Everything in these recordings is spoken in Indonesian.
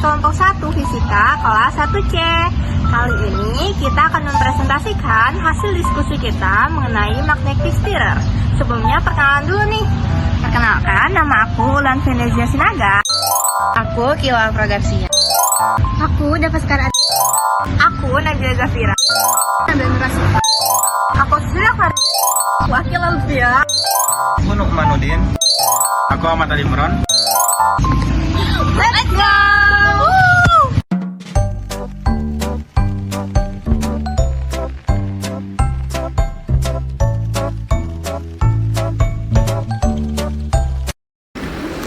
kelompok 1 Fisika kelas 1C. Kali ini kita akan mempresentasikan hasil diskusi kita mengenai magnetic stirrer. Sebelumnya perkenalan dulu nih. Perkenalkan, nama aku Ulan Venezia Sinaga. Aku Kiwal Pragarsia. Aku Davaskar. Aku Najwa Zafira. Aku Sila Far. Wakil Alfia. Aku Nukmanudin. Aku Ahmad Ali Imron. Let's go!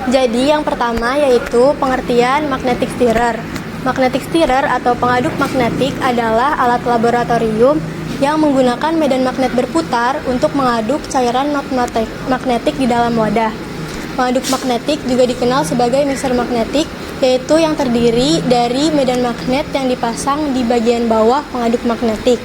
Jadi yang pertama yaitu pengertian magnetic stirrer. Magnetic stirrer atau pengaduk magnetik adalah alat laboratorium yang menggunakan medan magnet berputar untuk mengaduk cairan non-magnetik di dalam wadah. Pengaduk magnetik juga dikenal sebagai mixer magnetik, yaitu yang terdiri dari medan magnet yang dipasang di bagian bawah pengaduk magnetik.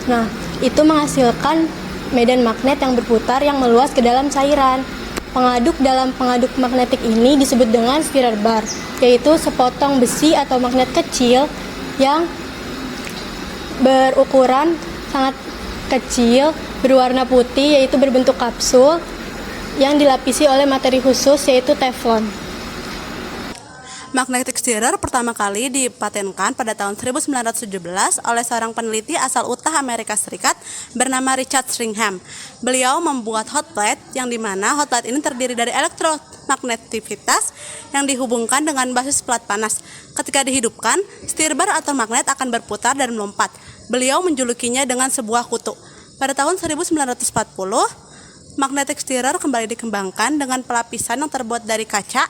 Nah, itu menghasilkan medan magnet yang berputar yang meluas ke dalam cairan. Pengaduk dalam pengaduk magnetik ini disebut dengan stirrer bar, yaitu sepotong besi atau magnet kecil yang berukuran sangat kecil, berwarna putih, yaitu berbentuk kapsul, yang dilapisi oleh materi khusus yaitu teflon. Magnetic stirrer pertama kali dipatenkan pada tahun 1917 oleh seorang peneliti asal Utah, Amerika Serikat bernama Richard Stringham. Beliau membuat hot plate yang dimana hot plate ini terdiri dari elektromagnetivitas yang dihubungkan dengan basis plat panas. Ketika dihidupkan, stirrer bar atau magnet akan berputar dan melompat. Beliau menjulukinya dengan sebuah kutu. Pada tahun 1940, magnetic stirrer kembali dikembangkan dengan pelapisan yang terbuat dari kaca,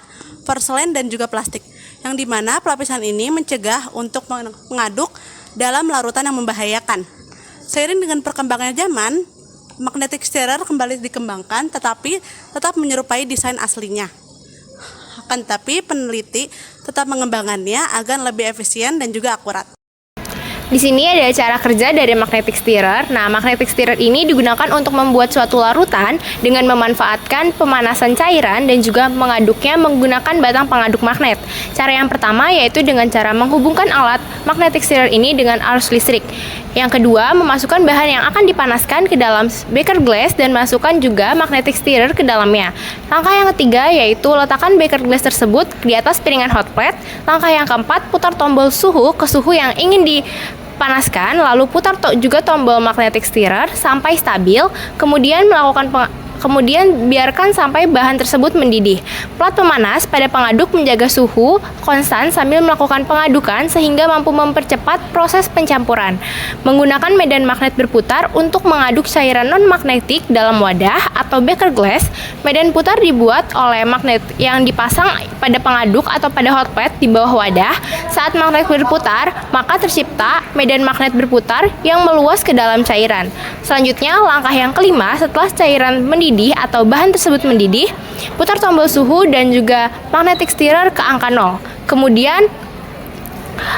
porselen, dan juga plastik, yang dimana pelapisan ini mencegah untuk mengaduk dalam larutan yang membahayakan. Seiring dengan perkembangan zaman, magnetic stirrer kembali dikembangkan tetapi tetap menyerupai desain aslinya. Akan tetapi peneliti tetap mengembangkannya agar lebih efisien dan juga akurat. Di sini ada cara kerja dari magnetic stirrer. Nah, magnetic stirrer ini digunakan untuk membuat suatu larutan dengan memanfaatkan pemanasan cairan dan juga mengaduknya menggunakan batang pengaduk magnet. Cara yang pertama yaitu dengan cara menghubungkan alat magnetic stirrer ini dengan arus listrik. Yang kedua, memasukkan bahan yang akan dipanaskan ke dalam beaker glass dan masukkan juga magnetic stirrer ke dalamnya. Langkah yang ketiga yaitu letakkan beaker glass tersebut di atas piringan hot plate. Langkah yang keempat, putar tombol suhu ke suhu yang ingin dipanaskan, lalu putar juga tombol magnetic stirrer sampai stabil, kemudian biarkan sampai bahan tersebut mendidih. Plat pemanas pada pengaduk menjaga suhu konstan sambil melakukan pengadukan sehingga mampu mempercepat proses pencampuran. Menggunakan medan magnet berputar untuk mengaduk cairan non-magnetik dalam wadah atau beaker glass, medan putar dibuat oleh magnet yang dipasang pada pengaduk atau pada hot plate di bawah wadah. Saat magnet berputar, maka tercipta medan magnet berputar yang meluas ke dalam cairan. Selanjutnya, langkah yang kelima, setelah cairan mendidih atau bahan tersebut mendidih, putar tombol suhu dan juga magnetic stirrer ke angka 0. Kemudian,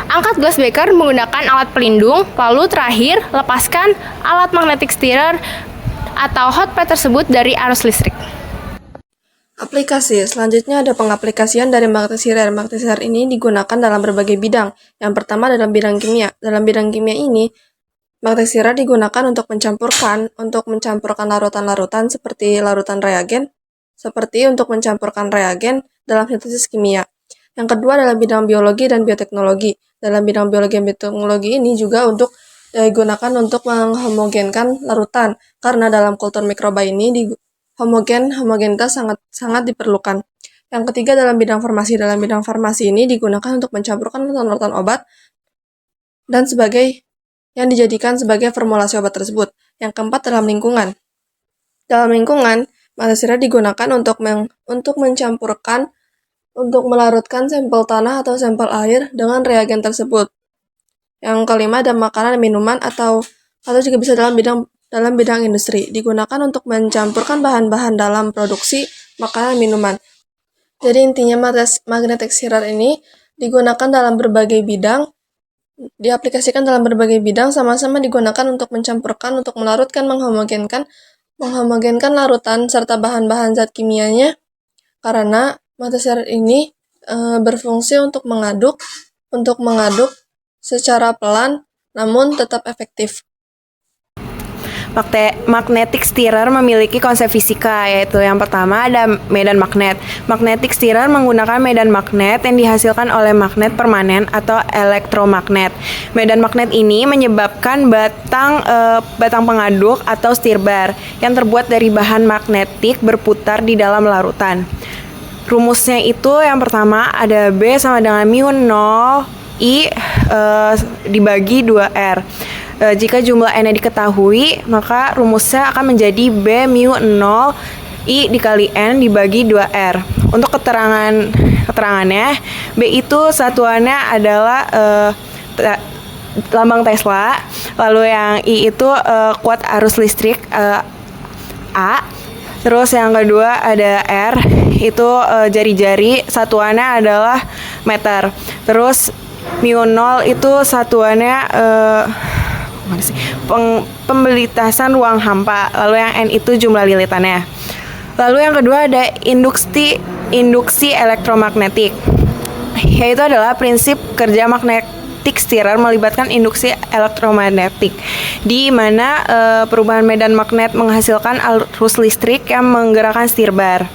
angkat glass beaker menggunakan alat pelindung, lalu terakhir, lepaskan alat magnetic stirrer atau hot plate tersebut dari arus listrik. Aplikasi. Selanjutnya ada pengaplikasian dari magnetic stirrer. Magnetic stirrer ini digunakan dalam berbagai bidang. Yang pertama dalam bidang kimia. Dalam bidang kimia ini, magnetic stirrer digunakan untuk mencampurkan larutan-larutan seperti larutan reagen, dalam sintesis kimia. Yang kedua dalam bidang biologi dan bioteknologi. Dalam bidang biologi dan bioteknologi ini juga digunakan untuk menghomogenkan larutan, karena dalam kultur mikroba ini homogenitas sangat diperlukan. Yang ketiga dalam bidang farmasi. Dalam bidang farmasi ini digunakan untuk mencampurkan larutan obat dan yang dijadikan sebagai formulasi obat tersebut. Yang keempat dalam lingkungan. Dalam lingkungan, magnetic stirrer digunakan untuk melarutkan sampel tanah atau sampel air dengan reagen tersebut. Yang kelima dalam makanan dan minuman atau juga bisa dalam bidang industri. Digunakan untuk mencampurkan bahan-bahan dalam produksi makanan dan minuman. Jadi intinya magnetic stirrer ini digunakan dalam berbagai bidang, diaplikasikan dalam berbagai bidang, sama-sama digunakan untuk mencampurkan, untuk melarutkan, menghomogenkan larutan serta bahan-bahan zat kimianya, karena magnetic stirrer ini berfungsi untuk mengaduk secara pelan namun tetap efektif. Magnetic stirrer memiliki konsep fisika, yaitu yang pertama ada medan magnet. Magnetic stirrer menggunakan medan magnet yang dihasilkan oleh magnet permanen atau elektromagnet. Medan magnet ini menyebabkan batang pengaduk atau stirrer yang terbuat dari bahan magnetik berputar di dalam larutan. Rumusnya itu yang pertama ada B sama dengan mu 0 I dibagi 2R. Jika jumlah N-nya diketahui, maka rumusnya akan menjadi B mu 0 I dikali N dibagi 2R. Untuk keterangannya, B itu satuannya adalah lambang Tesla, lalu yang I itu kuat arus listrik A, terus yang kedua ada R, itu jari-jari, satuannya adalah meter. Terus mu 0 itu satuannya pembelitasan ruang hampa, lalu yang N itu jumlah lilitannya. Lalu yang kedua ada induksi elektromagnetik, yaitu adalah prinsip kerja magnetic stirrer melibatkan induksi elektromagnetik, di mana perubahan medan magnet menghasilkan arus listrik yang menggerakkan stirrer.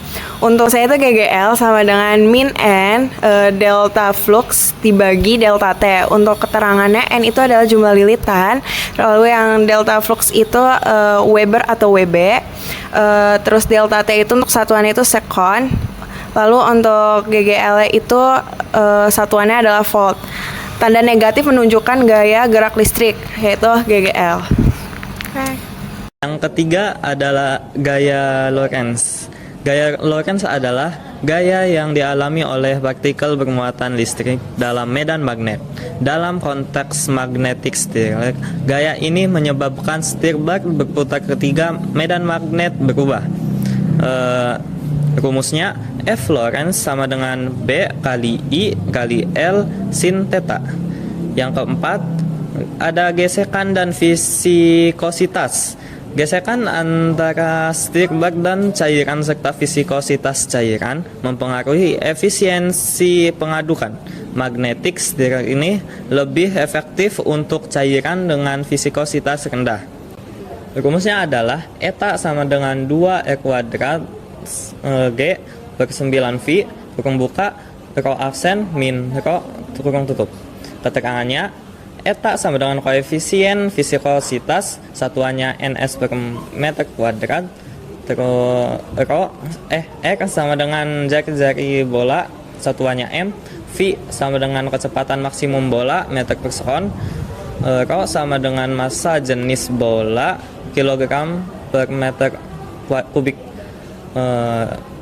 Untuk saya itu GGL sama dengan min N delta flux dibagi delta T. Untuk keterangannya N itu adalah jumlah lilitan, lalu yang delta flux itu Weber atau WB, terus delta T itu untuk satuannya itu sekon, lalu untuk GGL itu satuannya adalah volt. Tanda negatif menunjukkan gaya gerak listrik, yaitu GGL. Yang ketiga adalah gaya Lorentz. Gaya Lorentz adalah gaya yang dialami oleh partikel bermuatan listrik dalam medan magnet. Dalam konteks magnetic stirrer, gaya ini menyebabkan stirrer berputar ketika medan magnet berubah. Rumusnya F Lorentz sama dengan B kali I kali L sin theta. Yang keempat, ada gesekan dan viskositas. Gesekan antara stirrer dan cairan serta viskositas cairan mempengaruhi efisiensi pengadukan. Magnetic stirrer ini lebih efektif untuk cairan dengan viskositas rendah. Rumusnya adalah eta sama dengan 2 E kuadrat G per 9 V kurung buka rho absen min rho kurung tutup. Keterangannya eta sama dengan koefisien viskositas, satuannya ns per meter kuadrat, terus R sama dengan jari-jari bola, satuannya m, V sama dengan kecepatan maksimum bola meter per sekon, rho sama dengan massa jenis bola kilogram per meter kubik,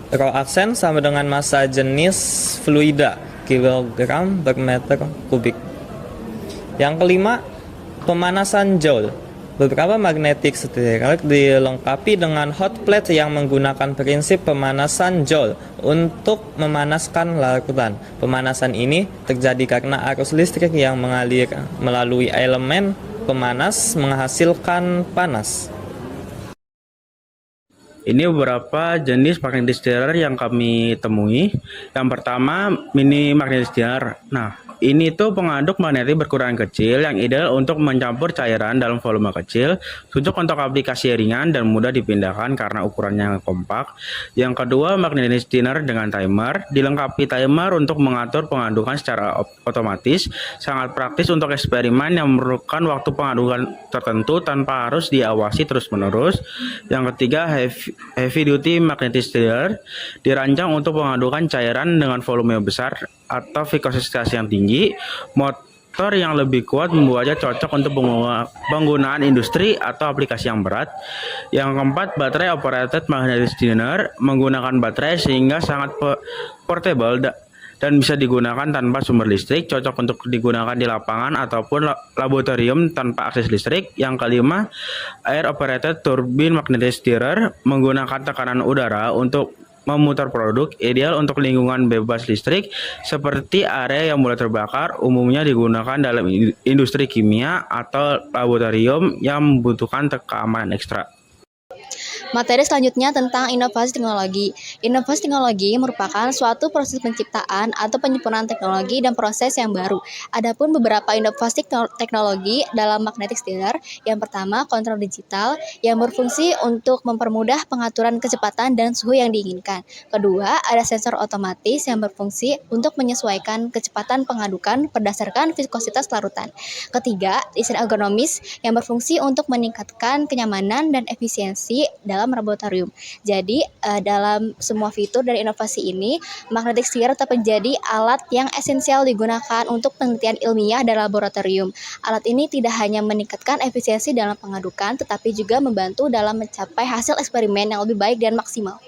rho absen sama dengan massa jenis fluida kilogram per meter kubik. Yang kelima, pemanasan Joule. Beberapa magnetic stirrer dilengkapi dengan hot plate yang menggunakan prinsip pemanasan Joule untuk memanaskan larutan. Pemanasan ini terjadi karena arus listrik yang mengalir melalui elemen pemanas menghasilkan panas. Ini beberapa jenis magnetic stirrer yang kami temui. Yang pertama, mini magnetic stirrer. Nah, ini tuh pengaduk magnetik berukuran kecil yang ideal untuk mencampur cairan dalam volume kecil, cocok untuk aplikasi ringan dan mudah dipindahkan karena ukurannya kompak. Yang kedua, magnetic stirrer dengan timer, dilengkapi timer untuk mengatur pengadukan secara otomatis, sangat praktis untuk eksperimen yang memerlukan waktu pengadukan tertentu tanpa harus diawasi terus-menerus. Yang ketiga, heavy duty magnetic stirrer, dirancang untuk pengadukan cairan dengan volume besar atau viskositas yang tinggi. Motor yang lebih kuat membuatnya cocok untuk penggunaan industri atau aplikasi yang berat. Yang keempat, baterai operated magnetic stirrer, menggunakan baterai sehingga sangat portable dan bisa digunakan tanpa sumber listrik, cocok untuk digunakan di lapangan ataupun laboratorium tanpa akses listrik. Yang kelima, air operated turbine magnetic stirrer, menggunakan tekanan udara untuk memutar produk, ideal untuk lingkungan bebas listrik seperti area yang mulai terbakar, umumnya digunakan dalam industri kimia atau laboratorium yang membutuhkan keamanan ekstra. Materi selanjutnya tentang inovasi teknologi. Inovasi teknologi merupakan suatu proses penciptaan atau penyempurnaan teknologi dan proses yang baru. Adapun beberapa inovasi teknologi dalam magnetic stirrer, yang pertama kontrol digital yang berfungsi untuk mempermudah pengaturan kecepatan dan suhu yang diinginkan. Kedua, ada sensor otomatis yang berfungsi untuk menyesuaikan kecepatan pengadukan berdasarkan viskositas larutan. Ketiga, desain ergonomis yang berfungsi untuk meningkatkan kenyamanan dan efisiensi dalam laboratorium. Jadi, dalam semua fitur dari inovasi ini, magnetic stirrer tetap menjadi alat yang esensial digunakan untuk penelitian ilmiah dan laboratorium. Alat ini tidak hanya meningkatkan efisiensi dalam pengadukan, tetapi juga membantu dalam mencapai hasil eksperimen yang lebih baik dan maksimal.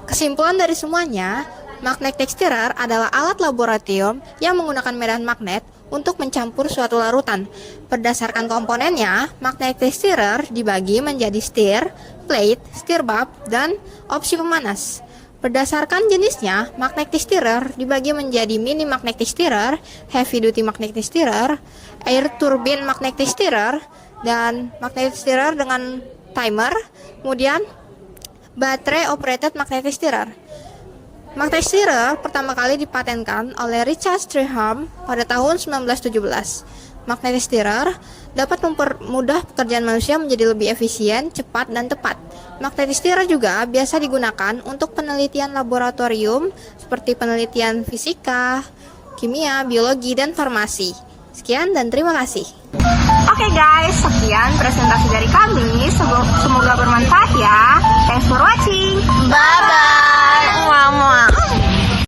Kesimpulan dari semuanya, magnetic stirrer adalah alat laboratorium yang menggunakan medan magnet untuk mencampur suatu larutan. Berdasarkan komponennya, magnetic stirrer dibagi menjadi stir, plate, stir bulb, dan opsi pemanas. Berdasarkan jenisnya, magnetic stirrer dibagi menjadi mini magnetic stirrer, heavy duty magnetic stirrer, air turbine magnetic stirrer, dan magnetic stirrer dengan timer, kemudian baterai operated magnetic stirrer. Magnetic stirrer pertama kali dipatenkan oleh Richard Stringham pada tahun 1917. Magnetic stirrer dapat mempermudah pekerjaan manusia menjadi lebih efisien, cepat, dan tepat. Magnetic stirrer juga biasa digunakan untuk penelitian laboratorium seperti penelitian fisika, kimia, biologi, dan farmasi. Sekian dan terima kasih. Oke guys, sekian presentasi dari kami. Semoga bermanfaat ya. Thanks for watching. Bye-bye. Muah-muah.